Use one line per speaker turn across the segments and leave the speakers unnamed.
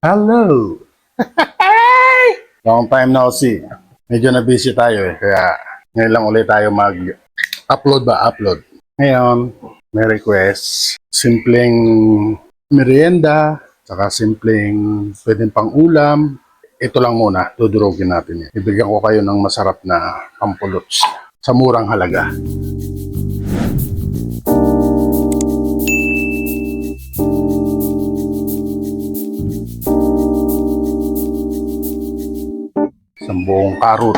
Hello! Long time no see. Medyo na busy tayo kaya ngayon lang ulit tayo mag-upload Upload. Ngayon, may request. Simpleng merienda, saka simpleng pwedeng pang ulam. Ito lang muna, dudurugin natin yan. Ibigyan ko kayo ng masarap na pampuluts sa murang halaga. Isang buong karot.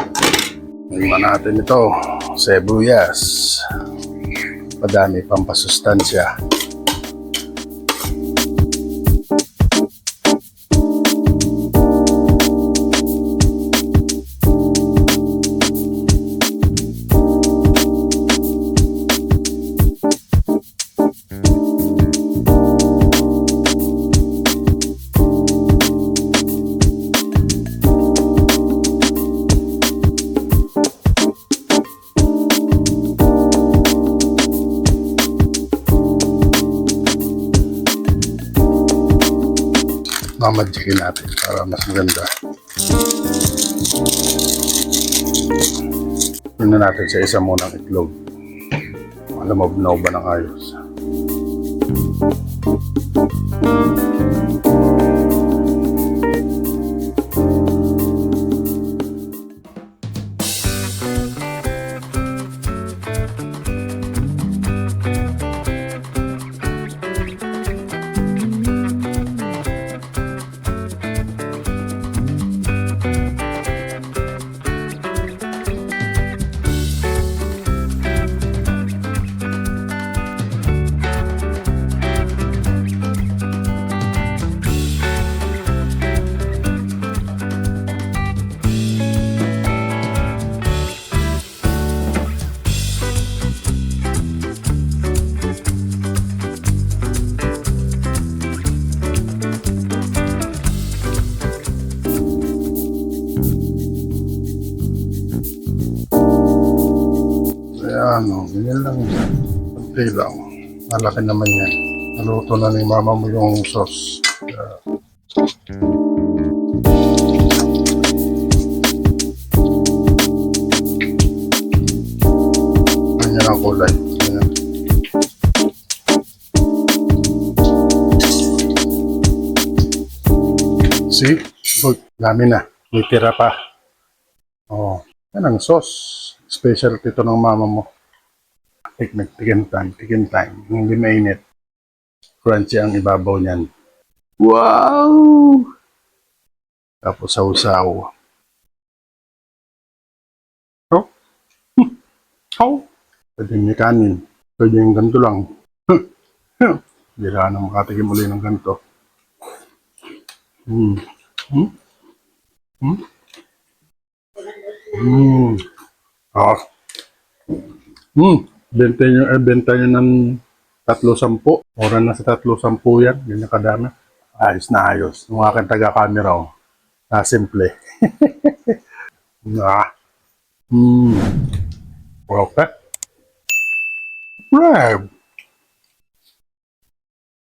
Iba natin ito, sibuyas. Padami pampasustansya. Mamadjikin natin para mas maganda. Tingnan natin sa isa munang itlog. Alam ba ng ayos. Ganyan lang. Kunti lang. Malaki naman yan. Naluto na ni mama mo yung sauce. Ganyan ang kulay. Ganyan. See? Good. Dami na. May tira pa. Oh. Yan ang sauce. Specialty ito ng mama mo. Tikin time. Hindi mainit. Crunchy ang ibabaw niyan. Wow! Tapos sausaw. Oh? Oh? Pwede may kanin. Pwede yung ganito lang. Hindi na makatikim ulit ng ganito. Ah. Benta nyo ng 3.10. Ora na sa 3.10 yan. Ganyan kadami. Ayos na ayos. Yung aking taga-camera, oh. Simple. Okay. Right.